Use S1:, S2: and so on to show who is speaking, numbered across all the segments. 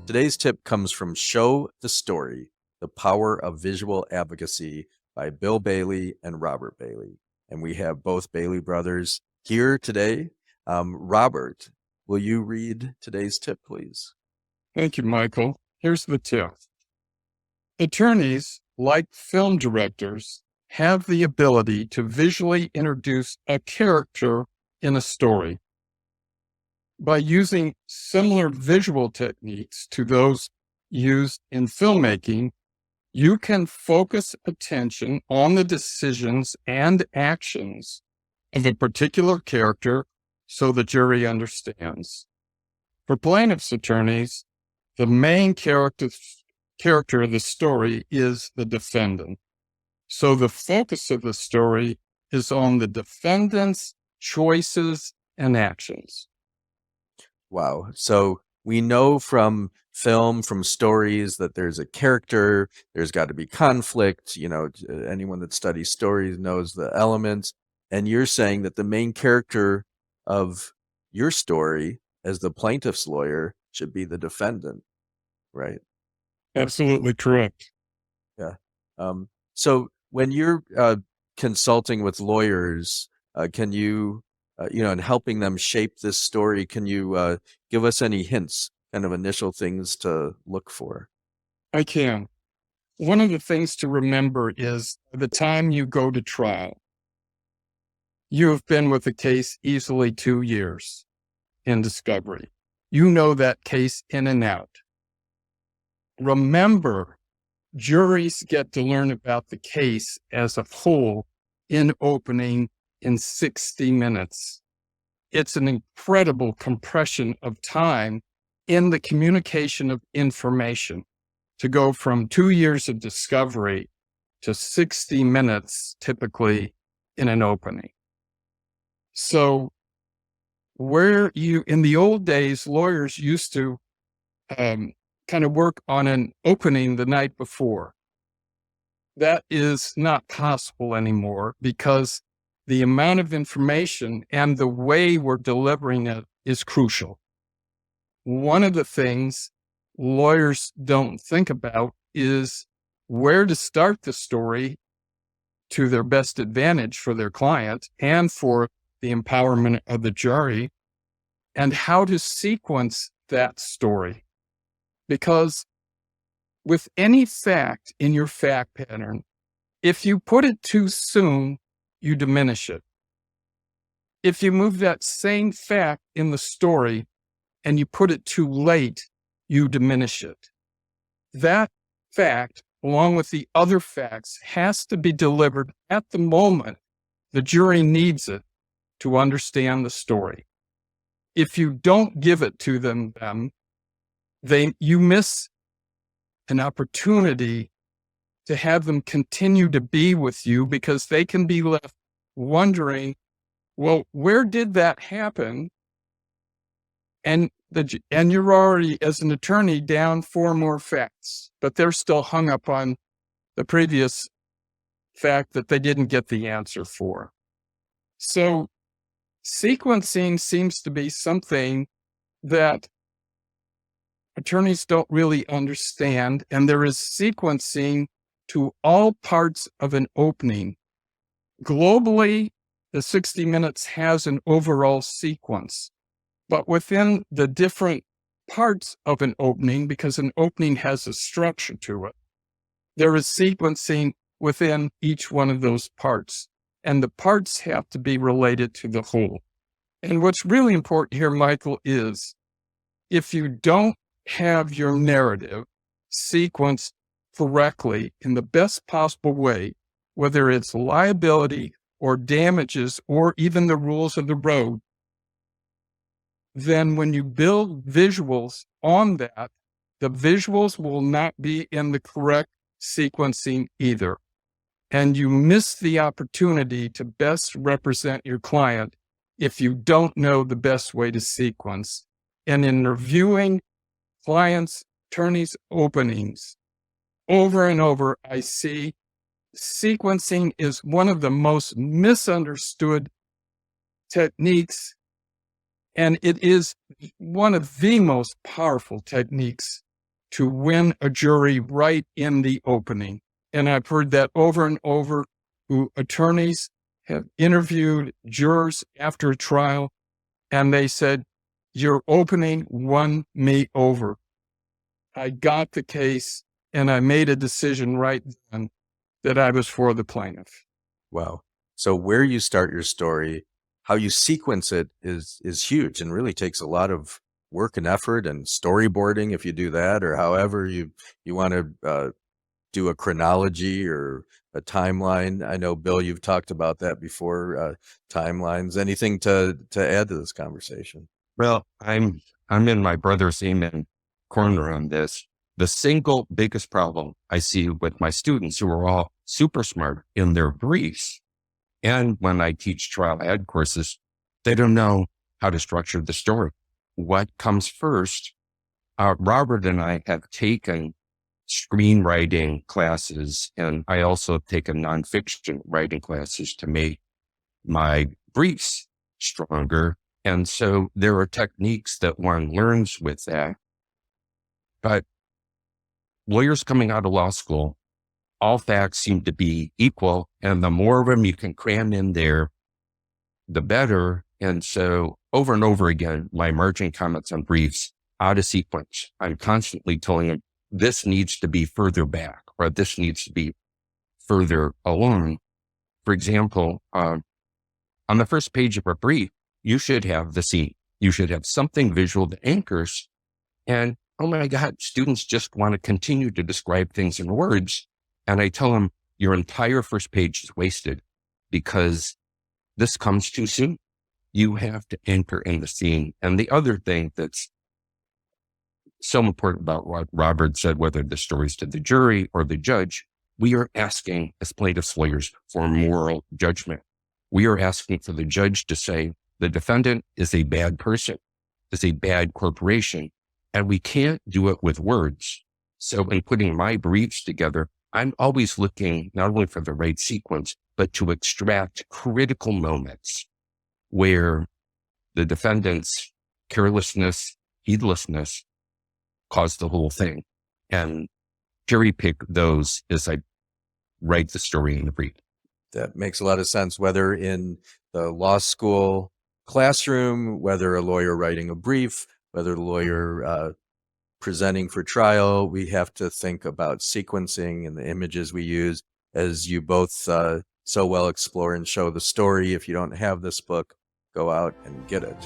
S1: Today's tip comes from Show the Story, The Power of Visual Advocacy by Bill Bailey and Robert Bailey. And we have both Bailey brothers here today. Robert, will you read today's tip, please?
S2: Thank you, Michael. Here's the tip. Attorneys, like film directors, have the ability to visually introduce a character in a story. By using similar visual techniques to those used in filmmaking, you can focus attention on the decisions and actions of a particular character so the jury understands. For plaintiff's attorneys, the main character of the story is the defendant. So the focus of the story is on the defendant's choices and actions.
S1: Wow. So we know from film, from stories, that there's a character, there's got to be conflict. Anyone that studies stories knows the elements. And you're saying that the main character of your story as the plaintiff's lawyer should be the defendant, right?
S2: Absolutely correct.
S1: Yeah. So when you're consulting with lawyers, can you, and helping them shape this story, can you give us any hints, kind of initial things to look for?
S2: I can. One of the things to remember is by the time you go to trial, you have been with the case easily 2 years in discovery. You know that case in and out. Remember, juries get to learn about the case as a whole in opening in 60 minutes. It's an incredible compression of time in the communication of information to go from 2 years of discovery to 60 minutes, typically in an opening. So in the old days, lawyers used to kind of work on an opening the night before. That is not possible anymore because the amount of information and the way we're delivering it is crucial. One of the things lawyers don't think about is where to start the story to their best advantage for their client and for the empowerment of the jury, and how to sequence that story. Because with any fact in your fact pattern, if you put it too soon, you diminish it. If you move that same fact in the story and you put it too late, you diminish it. That fact, along with the other facts, has to be delivered at the moment the jury needs it to understand the story. If you don't give it to them, you miss an opportunity to have them continue to be with you, because they can be left wondering, well, where did that happen? And you're already, as an attorney, down 4 more facts, but they're still hung up on the previous fact that they didn't get the answer for. So sequencing seems to be something that attorneys don't really understand, and there is sequencing to all parts of an opening. Globally, the 60 minutes has an overall sequence, but within the different parts of an opening, because an opening has a structure to it, there is sequencing within each one of those parts, and the parts have to be related to the whole. And what's really important here, Michael, is if you don't have your narrative sequenced correctly in the best possible way, whether it's liability or damages or even the rules of the road, then when you build visuals on that, the visuals will not be in the correct sequencing either. And you miss the opportunity to best represent your client if you don't know the best way to sequence. And in reviewing clients, attorneys' openings, over and over, I see sequencing is one of the most misunderstood techniques, and it is one of the most powerful techniques to win a jury right in the opening. And I've heard that over and over, who attorneys have interviewed jurors after a trial, and they said, your opening won me over. I got the case and I made a decision right then that I was for the plaintiff.
S1: Wow. So where you start your story, how you sequence it is huge and really takes a lot of work and effort and storyboarding if you do that, or however you want to do a chronology or a timeline. I know, Bill, you've talked about that before, timelines. Anything to add to this conversation?
S3: Well, I'm in my brother's amen corner on this. The single biggest problem I see with my students, who are all super smart in their briefs, and when I teach trial ad courses, they don't know how to structure the story. What comes first? Robert and I have taken screenwriting classes, and I also have taken nonfiction writing classes to make my briefs stronger. And so there are techniques that one learns with that. But lawyers coming out of law school, all facts seem to be equal, and the more of them you can cram in there, the better. And so over and over again, my margin comments on briefs out of sequence, I'm constantly telling them, this needs to be further back, or this needs to be further along. For example, on the first page of a brief, you should have the scene. You should have something visual that anchors. And oh my God, students just want to continue to describe things in words. And I tell them, your entire first page is wasted because this comes too soon. You have to anchor in the scene. And the other thing that's so important about what Robert said, whether the story's to the jury or the judge, we are asking as plaintiffs' lawyers for moral judgment. We are asking for the judge to say the defendant is a bad person, is a bad corporation, and we can't do it with words. So in putting my briefs together, I'm always looking not only for the right sequence, but to extract critical moments where the defendant's carelessness, heedlessness caused the whole thing, and cherry pick those as I write the story in the brief.
S1: That makes a lot of sense, whether in the law school classroom, whether a lawyer writing a brief, whether the lawyer presenting for trial. We have to think about sequencing and the images we use, as you both so well explore and show the story. If you don't have this book, go out and get it.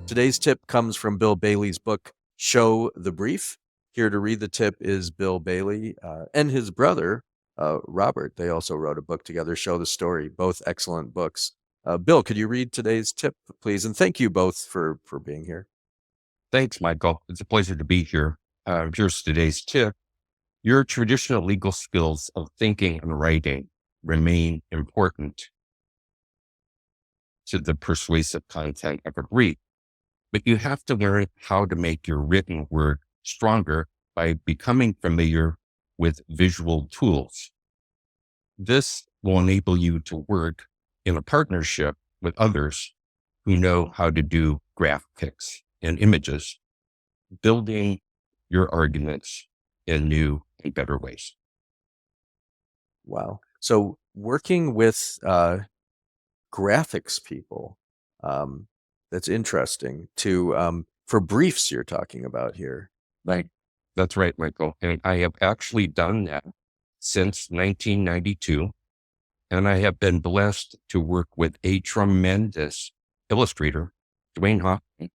S1: Today's tip comes from Bill Bailey's book, Show the Brief. Here to read the tip is Bill Bailey and his brother, Robert. They also wrote a book together, Show the Story, both excellent books. Bill, could you read today's tip, please? And thank you both for being here.
S3: Thanks, Michael. It's a pleasure to be here. Here's today's tip. Your traditional legal skills of thinking and writing remain important to the persuasive content of a brief, but you have to learn how to make your written word stronger by becoming familiar with visual tools. This will enable you to work in a partnership with others who know how to do graphics and images, building your arguments in new and better ways.
S1: Wow. So working with graphics people, that's interesting for briefs you're talking about here.
S3: Right. That's right, Michael. And I have actually done that since 1992. And I have been blessed to work with a tremendous illustrator, Dwayne Hoffman,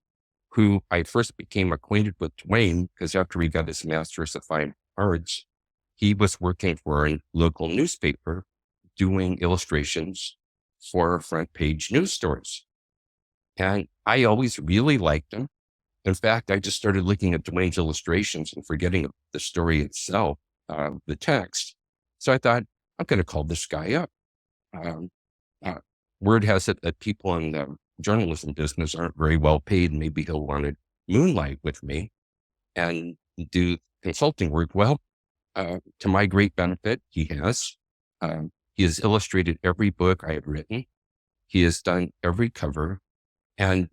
S3: who I first became acquainted with Dwayne because after he got his master's of fine arts, he was working for a local newspaper doing illustrations for front page news stories. And I always really liked him. In fact, I just started looking at Dwayne's illustrations and forgetting the story itself, the text. So I thought, I'm going to call this guy up. Word has it that people in the journalism business aren't very well paid. Maybe he'll want to moonlight with me and do consulting work. Well, to my great benefit, he has. He has illustrated every book I have written. He has done every cover. And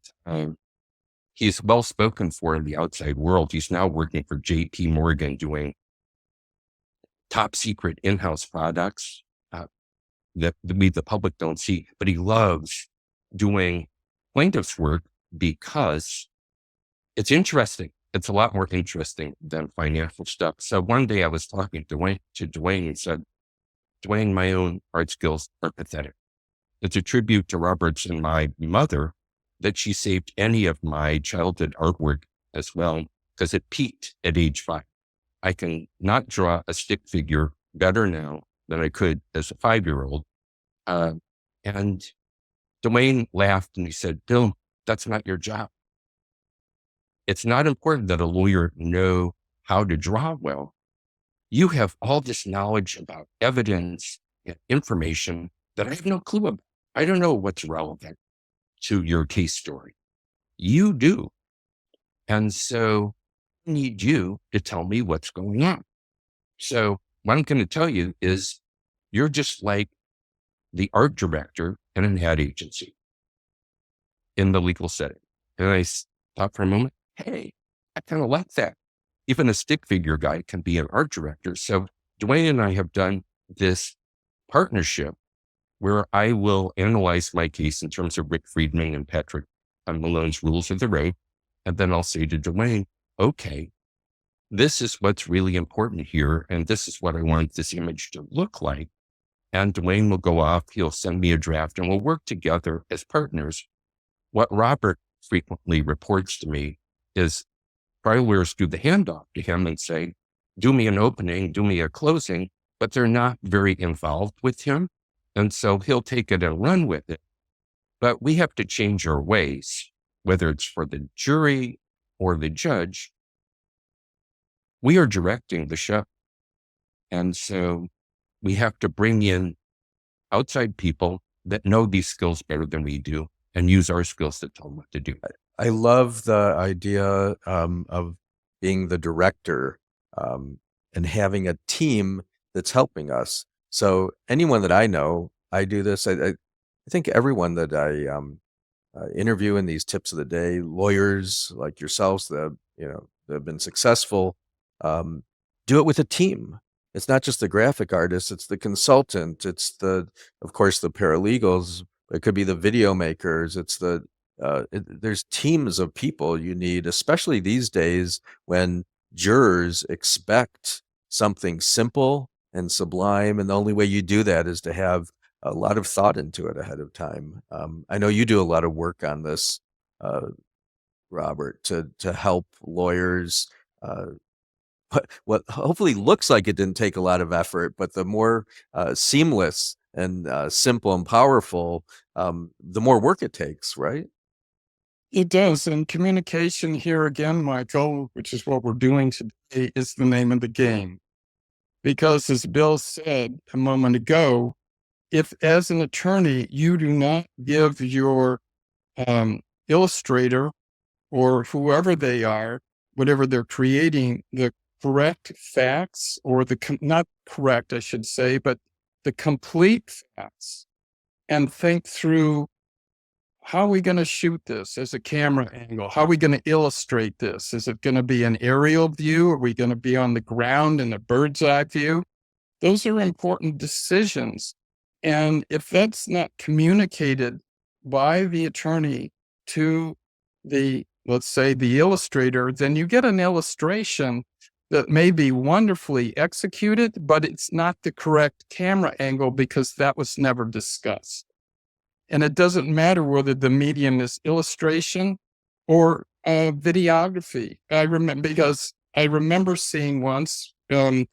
S3: he's well spoken for in the outside world. He's now working for JP Morgan doing top secret in-house products that we, the public, don't see. But he loves doing plaintiff's work because it's interesting. It's a lot more interesting than financial stuff. So one day I was talking to Dwayne and said, Dwayne, my own art skills are pathetic. It's a tribute to Roberts and my mother that she saved any of my childhood artwork as well, because it peaked at age 5. I can not draw a stick figure better now than I could as a 5-year-old. And Dwayne laughed and he said, Bill, that's not your job. It's not important that a lawyer know how to draw well. You have all this knowledge about evidence and information that I have no clue about. I don't know what's relevant to your case story. You do. And so I need you to tell me what's going on. So what I'm going to tell you is you're just like the art director in an ad agency in the legal setting. And I thought for a moment, hey, I kind of like that. Even a stick figure guy can be an art director. So Dwayne and I have done this partnership where I will analyze my case in terms of Rick Friedman and Patrick Malone's rules of the road. And then I'll say to Dwayne, okay, this is what's really important here. And this is what I want this image to look like. And Dwayne will go off, he'll send me a draft and we'll work together as partners. What Robert frequently reports to me is trial lawyers do the handoff to him and say, do me an opening, do me a closing, but they're not very involved with him. And so he'll take it and run with it. But we have to change our ways, whether it's for the jury or the judge. We are directing the show. And so we have to bring in outside people that know these skills better than we do and use our skills to tell them what to do.
S1: I love the idea of being the director and having a team that's helping us. So anyone that I know, I do this. I think everyone that I interview in these tips of the day, lawyers like yourselves that have been successful, do it with a team. It's not just the graphic artist; it's the consultant. It's of course, the paralegals. It could be the video makers. It's there's teams of people you need, especially these days when jurors expect something simple and sublime. And the only way you do that is to have a lot of thought into it ahead of time. I know you do a lot of work on this, Robert, to help lawyers. What hopefully looks like it didn't take a lot of effort, but the more seamless and simple and powerful, the more work it takes, right?
S2: It does. And communication here again, Michael, which is what we're doing today, is the name of the game. Because as Bill said a moment ago, if as an attorney, you do not give your illustrator or whoever they are, whatever they're creating, the correct facts or not correct, I should say, but the complete facts, and think through, how are we going to shoot this as a camera angle? How are we going to illustrate this? Is it going to be an aerial view? Are we going to be on the ground in a bird's eye view? Those are important decisions. And if that's not communicated by the attorney to let's say the illustrator, then you get an illustration that may be wonderfully executed, but it's not the correct camera angle because that was never discussed. And it doesn't matter whether the medium is illustration or videography. I remember seeing once in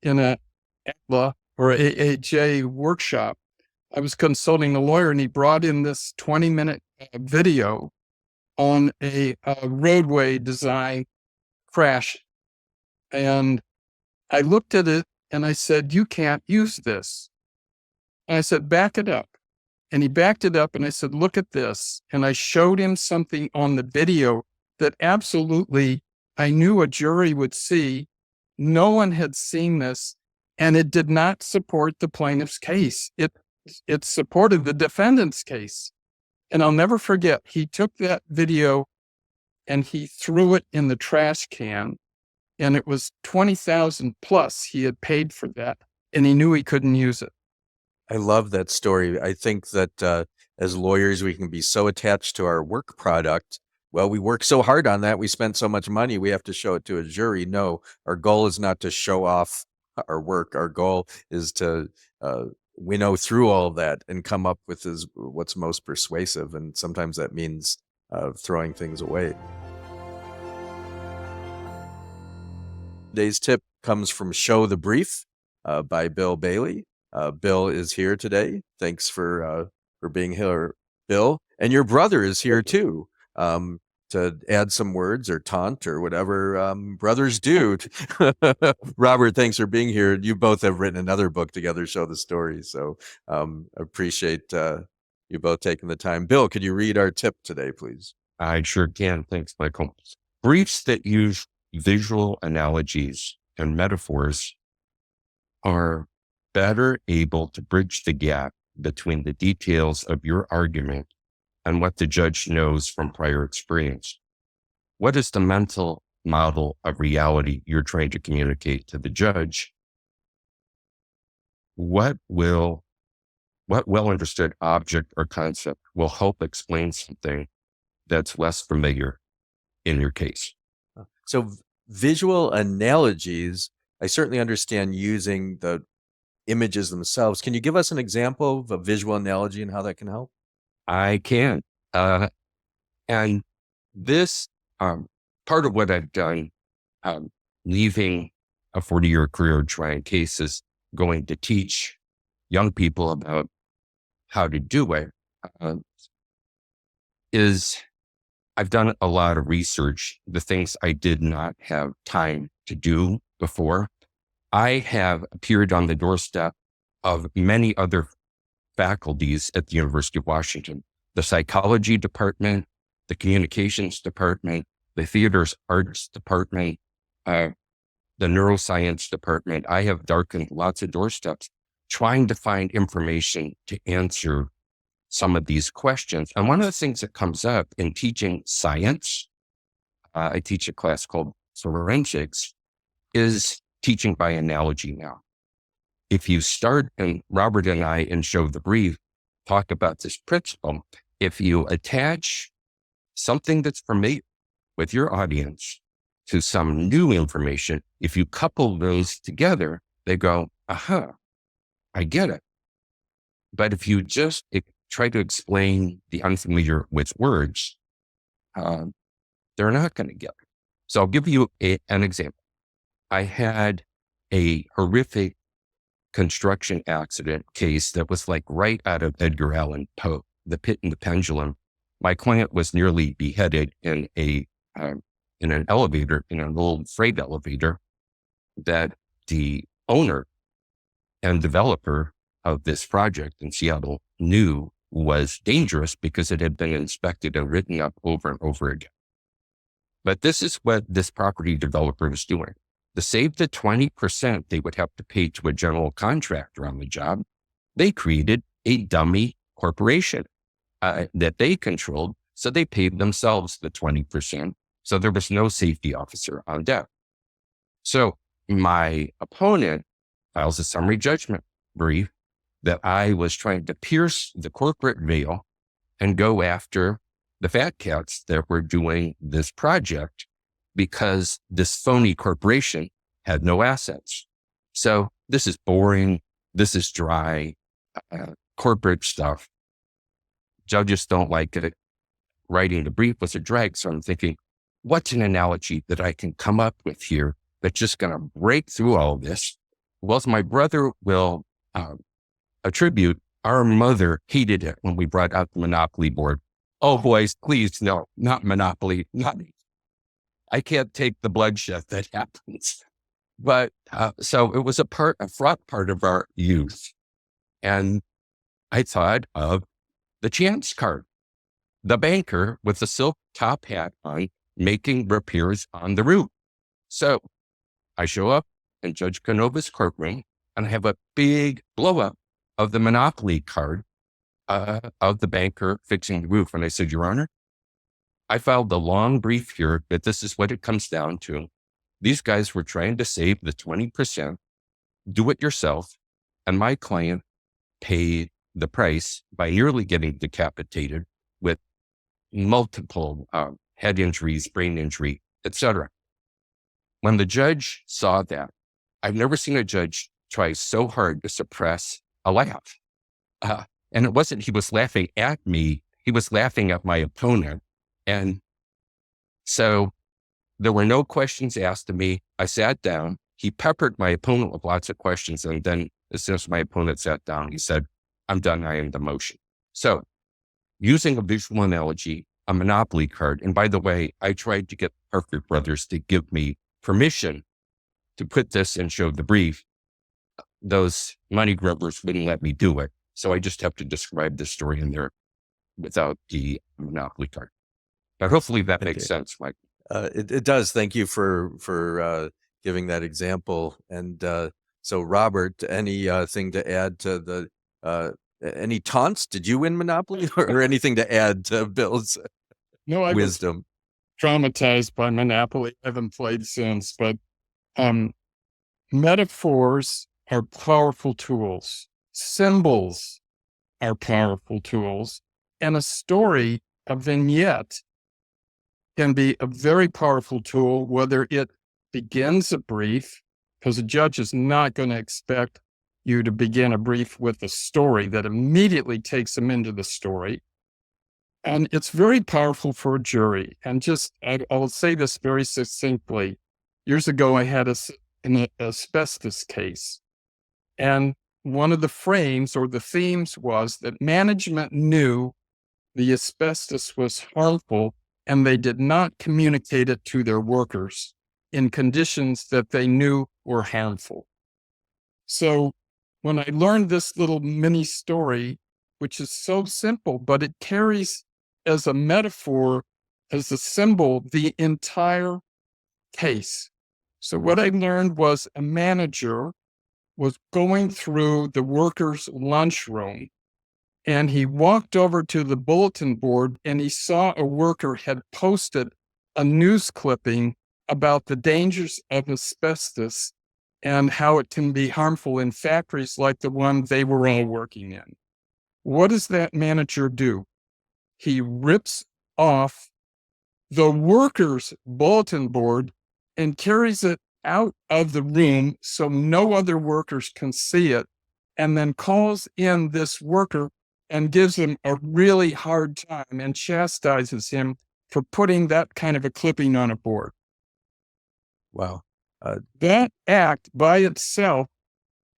S2: a ATLA or AAJ workshop, I was consulting a lawyer and he brought in this 20-minute video on a roadway design crash. And I looked at it and I said, you can't use this. And I said, back it up. And he backed it up and I said, look at this. And I showed him something on the video that absolutely I knew a jury would see. No one had seen this, and it did not support the plaintiff's case. It supported the defendant's case. And I'll never forget, he took that video and he threw it in the trash can, and it was 20,000 plus he had paid for that, and he knew he couldn't use it.
S1: I love that story. I think that as lawyers, we can be so attached to our work product. Well, we work so hard on that. We spent so much money. We have to show it to a jury. No, our goal is not to show off our work. Our goal is to winnow through all of that and come up with what's most persuasive. And sometimes that means throwing things away. Today's tip comes from Show the Brief by Bill Bailey. Bill is here today. Thanks for being here, Bill. And your brother is here too, to add some words or taunt or whatever brothers do. Robert, thanks for being here. You both have written another book together, Show the Story. So appreciate you both taking the time. Bill, could you read our tip today, please?
S3: I sure can. Thanks, Michael. Briefs that use visual analogies and metaphors are better able to bridge the gap between the details of your argument and what the judge knows from prior experience. What is the mental model of reality you're trying to communicate to the judge? What well-understood object or concept will help explain something that's less familiar in your case?
S1: So visual analogies, I certainly understand using the images themselves. Can you give us an example of a visual analogy and how that can help?
S3: I can. And this, part of what I've done, leaving a 40-year career trying cases, going to teach young people about how to do it, is I've done a lot of research, the things I did not have time to do before. I have appeared on the doorstep of many other faculties at the University of Washington, the psychology department, the communications department, the theater's arts department, the neuroscience department. I have darkened lots of doorsteps trying to find information to answer some of these questions. And one of the things that comes up in teaching science, I teach a class called forensics, is teaching by analogy now. If you start, and Robert and I in Show the Brief talk about this principle, if you attach something that's familiar with your audience to some new information, if you couple those together, they go, aha, I get it. But if you just try to explain the unfamiliar with words, they're not going to get it. So I'll give you an example. I had a horrific construction accident case that was like right out of Edgar Allan Poe, The Pit and the Pendulum. My client was nearly beheaded in an elevator, in an old freight elevator that the owner and developer of this project in Seattle knew was dangerous because it had been inspected and written up over and over again. But this is what this property developer was doing. To save the 20% they would have to pay to a general contractor on the job, they created a dummy corporation that they controlled. So they paid themselves the 20%. So there was no safety officer on deck. So my opponent files a summary judgment brief that I was trying to pierce the corporate veil and go after the fat cats that were doing this project, because this phony corporation had no assets. So this is boring. This is dry, corporate stuff. Judges don't like it. Writing the brief was a drag. So I'm thinking, what's an analogy that I can come up with here that's just going to break through all this? Well, as my brother will attribute, our mother hated it when we brought out the Monopoly board. Oh, boys, please, no, not Monopoly. I can't take the bloodshed that happens. But so it was a fraught part of our youth. And I thought of the chance card, the banker with the silk top hat on, making repairs on the roof. So I show up in Judge Canova's courtroom and I have a big blow up of the Monopoly card of the banker fixing the roof. And I said, Your Honor, I filed a long brief here, but this is what it comes down to. These guys were trying to save the 20%, do it yourself, and my client paid the price by nearly getting decapitated with multiple head injuries, brain injury, etc. When the judge saw that, I've never seen a judge try so hard to suppress a laugh. And it wasn't he was laughing at me, he was laughing at my opponent. And so there were no questions asked of me. I sat down. He peppered my opponent with lots of questions. And then as soon as my opponent sat down, he said, I'm done. I end the motion. So using a visual analogy, a Monopoly card. And by the way, I tried to get Parker Brothers to give me permission to put this and show the brief. Those money grubbers wouldn't let me do it. So I just have to describe the story in there without the Monopoly card. But hopefully that makes sense, Mike.
S1: It does. Thank you for giving that example. And so, Robert, anything to add to the any taunts? Did you win Monopoly, or anything to add to Bill's
S2: No, I
S1: wisdom?
S2: was traumatized by Monopoly. I haven't played since, but metaphors are powerful tools. Symbols are powerful tools. And a story, a vignette, can be a very powerful tool, whether it begins a brief, because a judge is not going to expect you to begin a brief with a story that immediately takes them into the story. And it's very powerful for a jury. And I'll say this very succinctly. Years ago, I had an asbestos case. And one of the frames or the themes was that management knew the asbestos was harmful, and they did not communicate it to their workers in conditions that they knew were harmful. So when I learned this little mini story, which is so simple, but it carries as a metaphor, as a symbol, the entire case. So what I learned was a manager was going through the workers' lunchroom, and he walked over to the bulletin board and he saw a worker had posted a news clipping about the dangers of asbestos and how it can be harmful in factories like the one they were all working in. What does that manager do? He rips off the workers' bulletin board and carries it out of the room so no other workers can see it, and then calls in this worker and gives him a really hard time and chastises him for putting that kind of a clipping on a board.
S1: Wow.
S2: That act by itself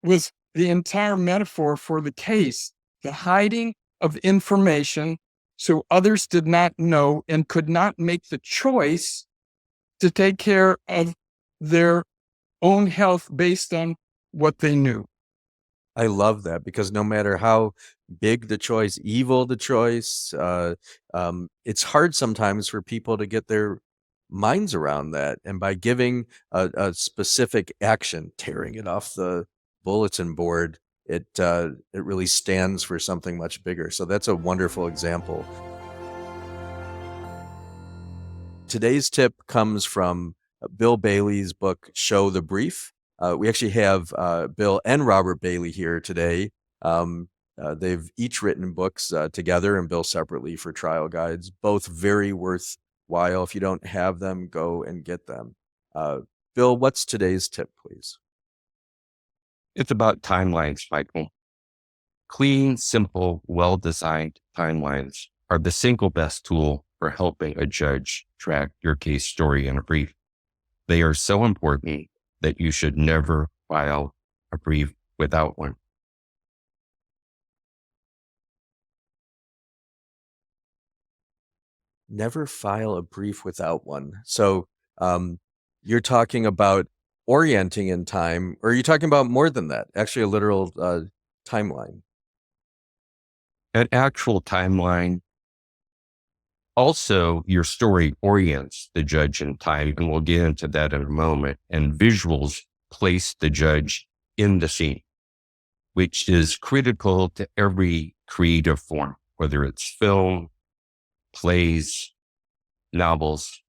S2: was the entire metaphor for the case, the hiding of information so others did not know and could not make the choice to take care of their own health based on what they knew.
S1: I love that, because no matter how big the choice, evil the choice, it's hard sometimes for people to get their minds around that. And by giving a specific action, tearing it off the bulletin board, it really stands for something much bigger. So that's a wonderful example. Today's tip comes from Bill Bailey's book, Show the Brief. We actually have Bill and Robert Bailey here today. They've each written books together, and Bill separately for trial guides, both very worthwhile. If you don't have them, go and get them. Bill, what's today's tip, please?
S3: It's about timelines, Michael. Clean, simple, well-designed timelines are the single best tool for helping a judge track your case story in a brief. They are so important that you should never file a brief without one.
S1: Never file a brief without one. So you're talking about orienting in time, or are you talking about more than that? Actually, a literal timeline.
S3: An actual timeline. Also, your story orients the judge in time, and we'll get into that in a moment. And visuals place the judge in the scene, which is critical to every creative form, whether it's film, plays, novels,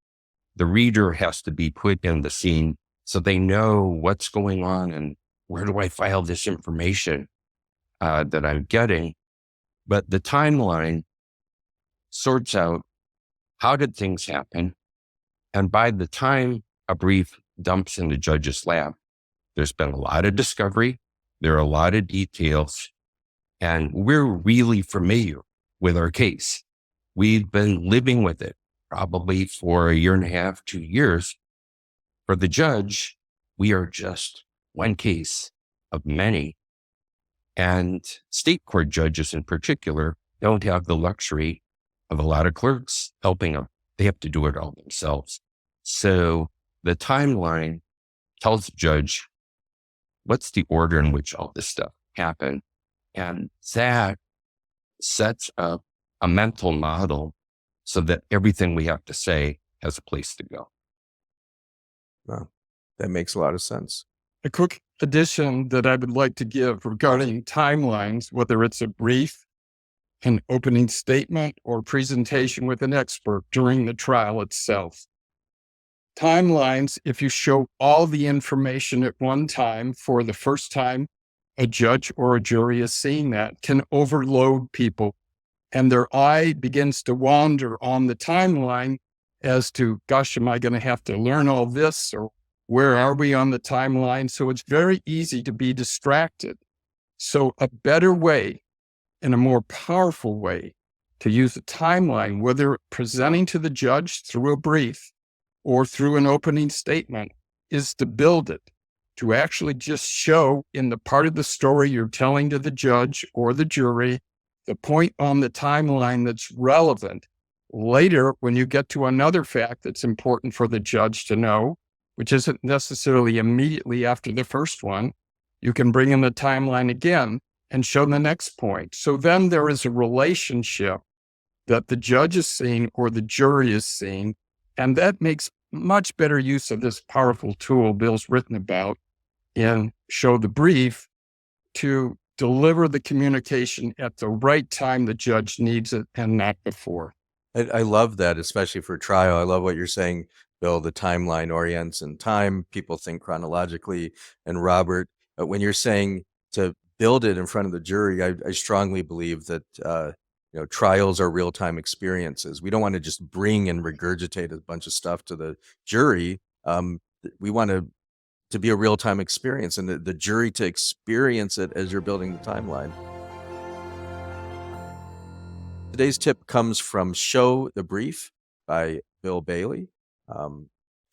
S3: the reader has to be put in the scene so they know what's going on and where do I file this information that I'm getting. But the timeline sorts out how did things happen. And by the time a brief dumps in the judge's lap, there's been a lot of discovery. There are a lot of details, and we're really familiar with our case. We've been living with it probably for 1.5 to 2 years. For the judge, we are just one case of many. And state court judges in particular don't have the luxury of a lot of clerks helping them. They have to do it all themselves. So the timeline tells the judge what's the order in which all this stuff happened. And that sets up a mental model so that everything we have to say has a place to go.
S1: Wow, that makes a lot of sense.
S2: A quick addition that I would like to give regarding timelines, whether it's a brief, an opening statement, or presentation with an expert during the trial itself. Timelines, if you show all the information at one time for the first time a judge or a jury is seeing that, can overload people, and their eye begins to wander on the timeline as to, gosh, am I going to have to learn all this, or where are we on the timeline? So it's very easy to be distracted. So a better way and a more powerful way to use a timeline, whether presenting to the judge through a brief or through an opening statement, is to build it, to actually just show in the part of the story you're telling to the judge or the jury, the point on the timeline that's relevant. Later, when you get to another fact that's important for the judge to know, which isn't necessarily immediately after the first one, you can bring in the timeline again and show the next point. So then there is a relationship that the judge is seeing or the jury is seeing, and that makes much better use of this powerful tool Bill's written about in Show the Brief to deliver the communication at the right time the judge needs it and not before.
S1: I love that, especially for trial. I love what you're saying, Bill. The timeline orients in time. People think chronologically. And Robert, when you're saying to build it in front of the jury, I strongly believe that trials are real-time experiences. We don't want to just bring and regurgitate a bunch of stuff to the jury. We want to be a real-time experience, and the jury to experience it as you're building the timeline. Today's tip comes from Show the Brief by Bill Bailey.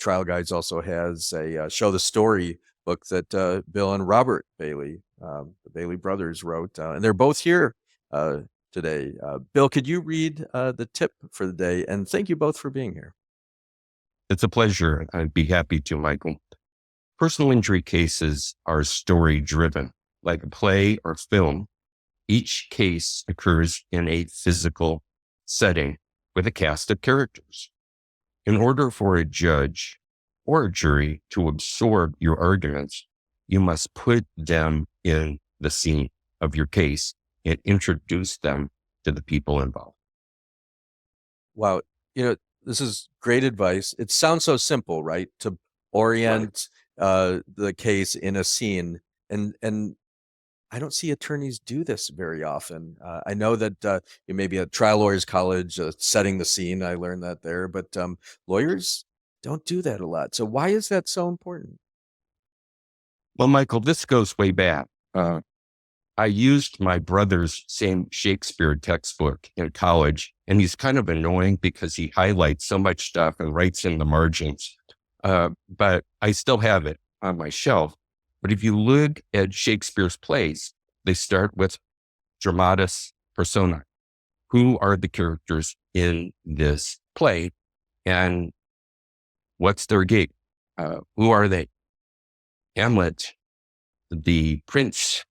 S1: Trial Guides also has a Show the Story book that Bill and Robert Bailey, the Bailey brothers, wrote, and they're both here today. Bill, could you read the tip for the day? And thank you both for being here.
S3: It's a pleasure. I'd be happy to, Michael. Personal injury cases are story-driven, like a play or film. Each case occurs in a physical setting with a cast of characters. In order for a judge or a jury to absorb your arguments, you must put them in the scene of your case and introduce them to the people involved.
S1: Wow. This is great advice. It sounds so simple, right? To orient the case in a scene. And I don't see attorneys do this very often. I know that you may be at trial lawyers college setting the scene. I learned that there, but lawyers don't do that a lot. So why is that so important?
S3: Well, Michael, this goes way back. I used my brother's same Shakespeare textbook in college, and he's kind of annoying because he highlights so much stuff and writes in the margins. But I still have it on my shelf. But if you look at Shakespeare's plays, they start with dramatis personae. Who are the characters in this play? And what's their gig? Who are they? Hamlet, the prince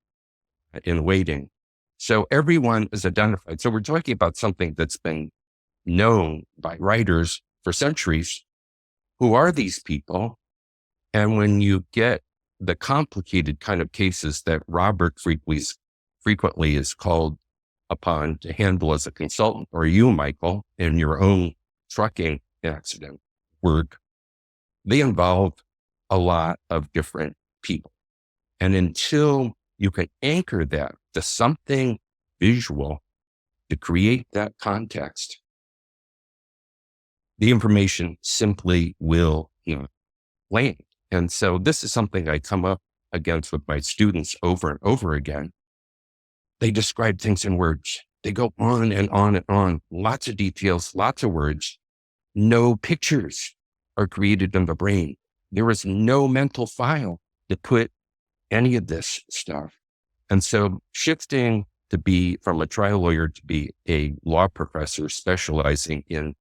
S3: in waiting. So everyone is identified. So we're talking about something that's been known by writers for centuries. Who are these people? And when you get the complicated kind of cases that Robert frequently is called upon to handle as a consultant, or you, Michael, in your own trucking accident work, they involve a lot of different people. And until you can anchor that to something visual to create that context, the information simply will, land. And so this is something I come up against with my students over and over again. They describe things in words. They go on and on and on, lots of details, lots of words. No pictures are created in the brain. There is no mental file to put any of this stuff. And so shifting to be from a trial lawyer to be a law professor specializing in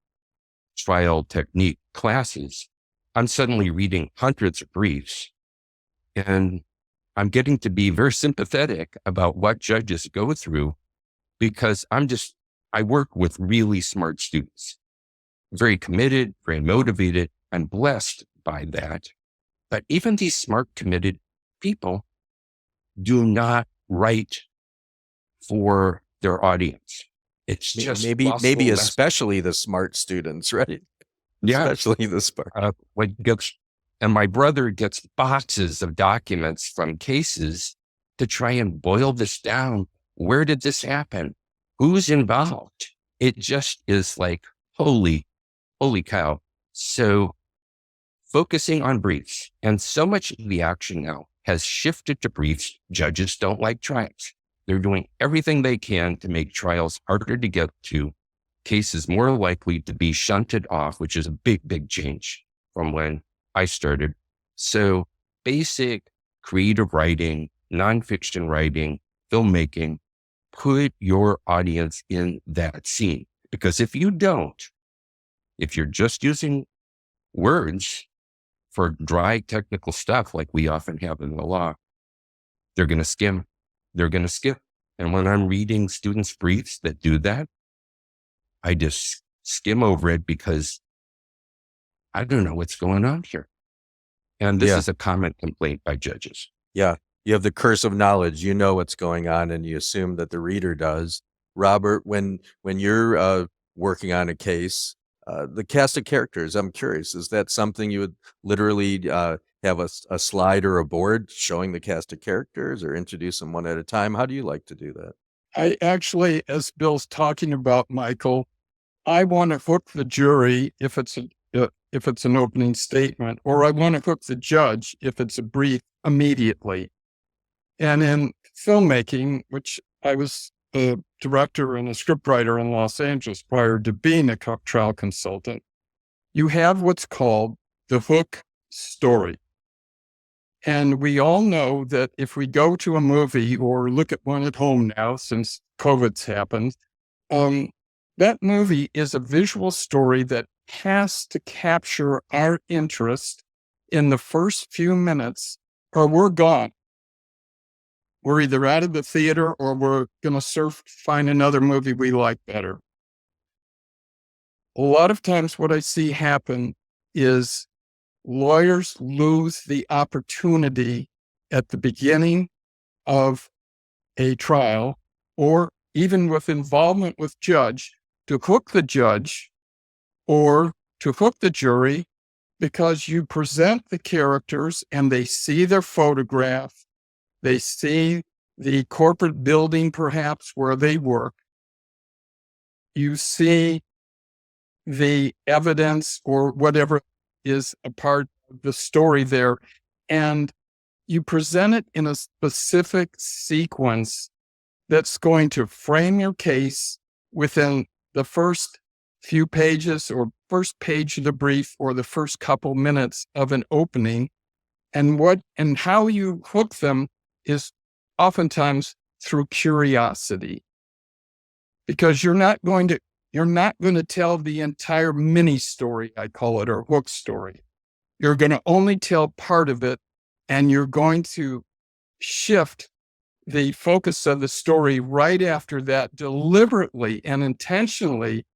S3: trial technique classes, I'm suddenly reading hundreds of briefs, and I'm getting to be very sympathetic about what judges go through, because I work with really smart students, very committed, very motivated, and blessed by that. But even these smart, committed people do not write for their audience. It's just
S1: maybe especially the smart students, right?
S3: Yeah.
S1: Especially the smart.
S3: And my brother gets boxes of documents from cases to try and boil this down. Where did this happen? Who's involved? It just is like, holy cow. So focusing on briefs, and so much of the action now has shifted to briefs. Judges don't like trials. They're doing everything they can to make trials harder to get to, cases more likely to be shunted off, which is a big, big change from when I started. So basic creative writing, nonfiction writing, filmmaking, put your audience in that scene. Because if you don't, if you're just using words for dry technical stuff like we often have in the law, they're going to skim. They're going to skip. And when I'm reading students' briefs that do that, I just skim over it because I don't know what's going on here. And this is a common complaint by judges.
S1: Yeah. You have the curse of knowledge. You know what's going on, and you assume that the reader does. Robert, when you're working on a case, the cast of characters, I'm curious, is that something you would literally have a slide or a board showing the cast of characters, or introduce them one at a time? How do you like to do that?
S2: I actually, as Bill's talking about, Michael, I want to hook the jury if it's an opening statement, or I want to hook the judge if it's a brief immediately. And in filmmaking, which I was a director and a scriptwriter in Los Angeles prior to being a trial consultant, you have what's called the hook story. And we all know that if we go to a movie or look at one at home now, since COVID's happened, that movie is a visual story that has to capture our interest in the first few minutes, or we're gone. We're either out of the theater or we're going to find another movie we like better. A lot of times what I see happen is lawyers lose the opportunity at the beginning of a trial, or even with involvement with judge, to hook the judge or to hook the jury, because you present the characters and they see their photograph, they see the corporate building perhaps where they work, you see the evidence or whatever is a part of the story there, and you present it in a specific sequence that's going to frame your case within the first few pages or first page of the brief or the first couple minutes of an opening. And how you hook them is oftentimes through curiosity, because you're not going to tell the entire mini story, I call it, or hook story. You're going to only tell part of it, and you're going to shift the focus of the story right after that deliberately and intentionally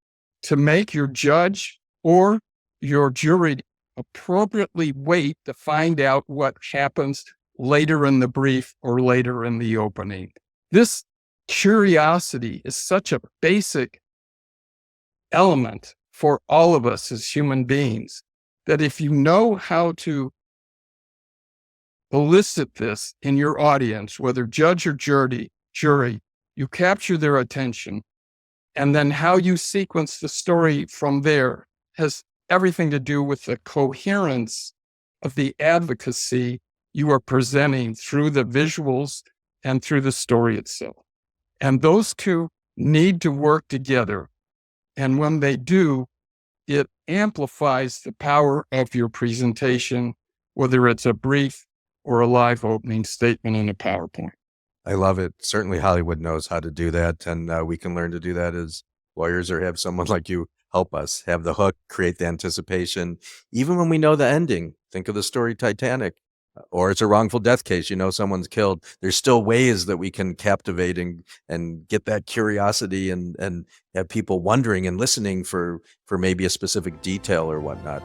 S2: to make your judge or your jury appropriately wait to find out what happens later in the brief or later in the opening. This curiosity is such a basic element for all of us as human beings, that if you know how to elicit this in your audience, whether judge or jury, you capture their attention, and then how you sequence the story from there has everything to do with the coherence of the advocacy you are presenting through the visuals and through the story itself. And those two need to work together. And when they do, it amplifies the power of your presentation, whether it's a brief or a live opening statement in a PowerPoint.
S1: I love it. Certainly Hollywood knows how to do that. And we can learn to do that as lawyers, or have someone like you help us have the hook, create the anticipation. Even when we know the ending, think of the story Titanic, or it's a wrongful death case, someone's killed. There's still ways that we can captivate and get that curiosity and have people wondering and listening for maybe a specific detail or whatnot.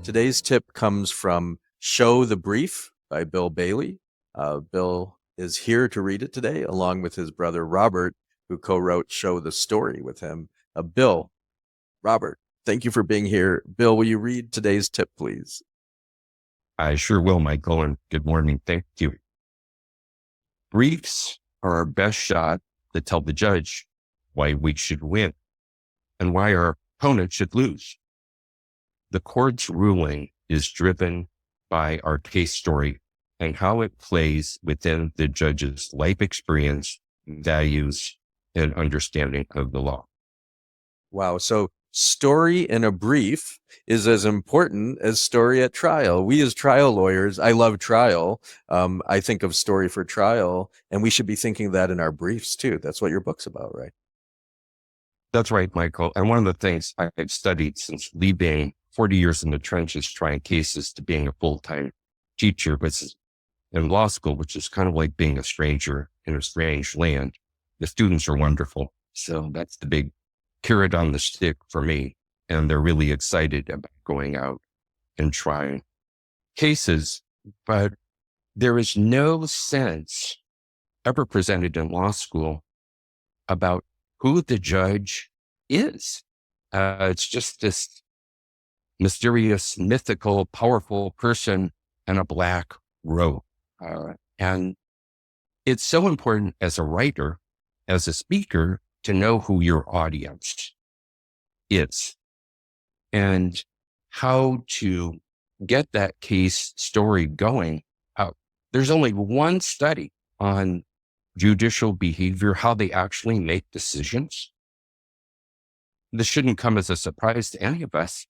S1: Today's tip comes from Show the Brief by Bill Bailey. Bill is here to read it today, along with his brother Robert, who co-wrote Show the Story with him. Bill, Robert, thank you for being here. Bill, will you read today's tip, please?
S3: I sure will, Michael, and good morning. Thank you. Briefs are our best shot to tell the judge why we should win and why our opponent should lose. The court's ruling is driven by our case story and how it plays within the judge's life experience, values, and understanding of the law.
S1: Wow. So story in a brief is as important as story at trial. We as trial lawyers, I love trial. I think of story for trial, and we should be thinking that in our briefs too. That's what your book's about, right?
S3: That's right, Michael. And one of the things I've studied since leaving 40 years in the trenches trying cases to being a full-time teacher, but in law school, which is kind of like being a stranger in a strange land. The students are wonderful. So that's the big carrot on the stick for me. And they're really excited about going out and trying cases. But there is no sense ever presented in law school about who the judge is. It's just this mysterious, mythical, powerful person in a black robe. And it's so important as a writer, as a speaker, to know who your audience is and how to get that case story going. There's only one study on judicial behavior, how they actually make decisions. This shouldn't come as a surprise to any of us.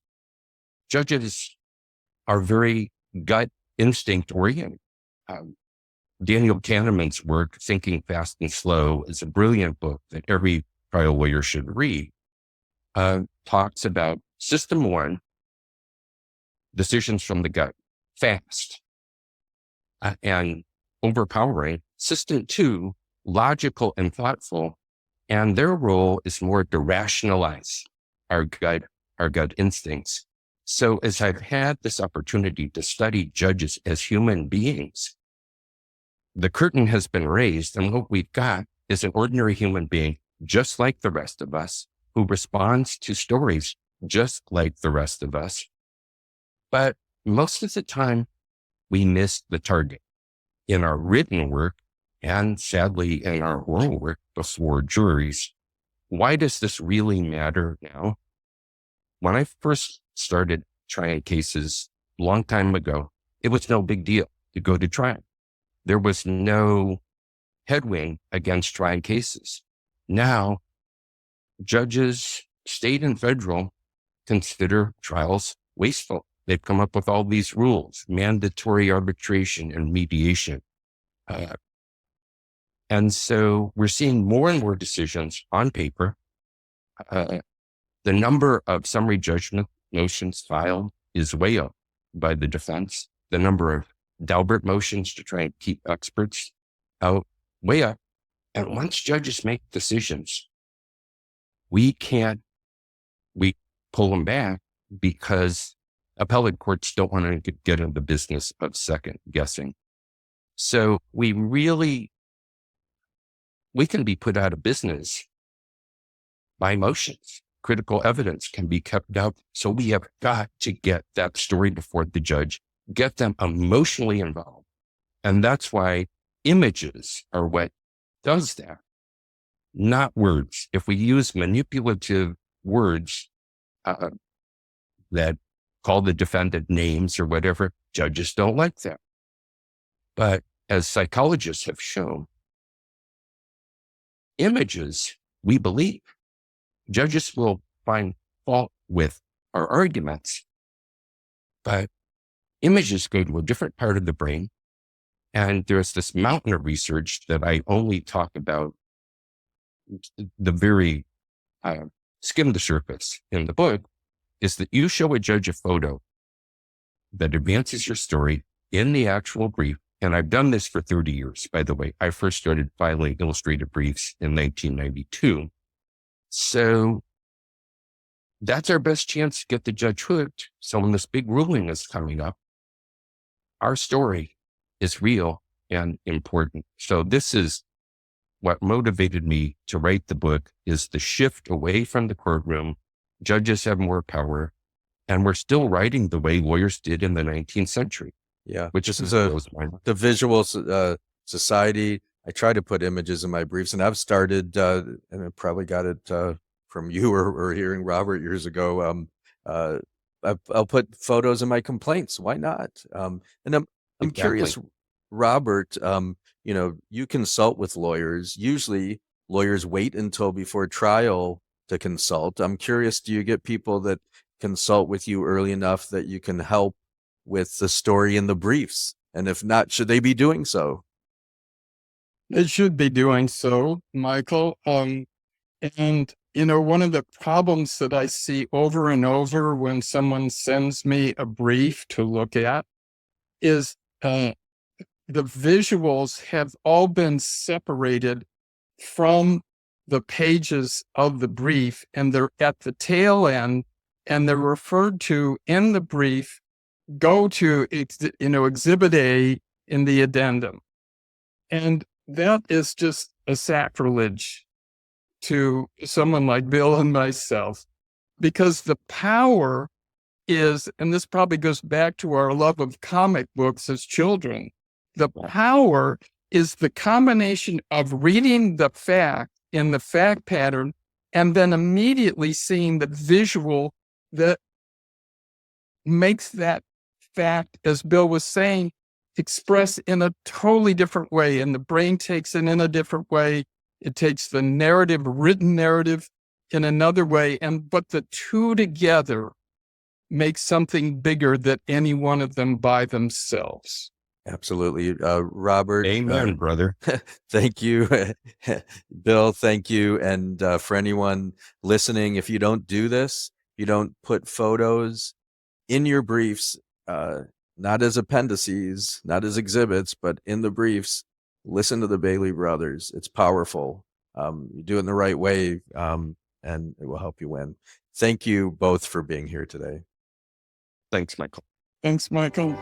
S3: Judges are very gut instinct oriented. Daniel Kahneman's work, Thinking Fast and Slow, is a brilliant book that every trial lawyer should read. Talks about system one, decisions from the gut, fast and overpowering. System two, logical and thoughtful, and their role is more to rationalize our gut instincts. So as I've had this opportunity to study judges as human beings, the curtain has been raised, and what we've got is an ordinary human being, just like the rest of us, who responds to stories just like the rest of us. But most of the time, we miss the target. In our written work, and sadly in our oral work before juries, why does this really matter now? When I first started trying cases a long time ago, it was no big deal to go to trial. There was no headwind against trying cases. Now, judges, state and federal, consider trials wasteful. They've come up with all these rules, mandatory arbitration and mediation. And so we're seeing more and more decisions on paper. The number of summary judgment motions filed is way up by the defense. The number of Daubert motions to try and keep experts out, way up. And once judges make decisions, we pull them back because appellate courts don't want to get into the business of second guessing. So we can be put out of business by emotions. Critical evidence can be kept up. So we have got to get that story before the judge, get them emotionally involved. And that's why images are what does that, not words. If we use manipulative words that call the defendant names or whatever, judges don't like that. But as psychologists have shown, images, we believe. Judges will find fault with our arguments, but images go to a different part of the brain. And there's this mountain of research that I only talk about the very skim the surface in the book, is that you show a judge a photo that advances your story in the actual brief. And I've done this for 30 years, by the way. I first started filing illustrated briefs in 1992. So that's our best chance to get the judge hooked. So when this big ruling is coming up, our story is real and important. So this is what motivated me to write the book, is the shift away from the courtroom. Judges have more power, and we're still writing the way lawyers did in the 19th century.
S1: Yeah,
S3: which
S1: this is
S3: the
S1: visual society. I try to put images in my briefs, and I've started, and I probably got it from you or hearing Robert years ago. I'll put photos in my complaints. Why not? And I'm
S3: Exactly.
S1: curious, Robert. You consult with lawyers. Usually, lawyers wait until before trial to consult. I'm curious, do you get people that consult with you early enough that you can help with the story in the briefs? And if not, should they be doing so?
S2: They should be doing so, Michael. And, one of the problems that I see over and over when someone sends me a brief to look at is the visuals have all been separated from the pages of the brief, and they're at the tail end, and they're referred to in the brief. Go to, Exhibit A in the addendum. And that is just a sacrilege to someone like Bill and myself, because the power is, and this probably goes back to our love of comic books as children, the power is the combination of reading the fact in the fact pattern and then immediately seeing the visual that makes that fact, as Bill was saying, express in a totally different way. And the brain takes it in a different way. It takes the narrative, written narrative, in another way. But the two together make something bigger than any one of them by themselves.
S1: Absolutely. Robert.
S3: Amen, brother.
S1: Thank you. Bill, thank you. And for anyone listening, if you don't do this, you don't put photos in your briefs, not as appendices, not as exhibits, but in the briefs, listen to the Bailey brothers. It's powerful. You do it in the right way, and it will help you win. Thank you both for being here today.
S3: Thanks, Michael.
S2: Thanks, Michael.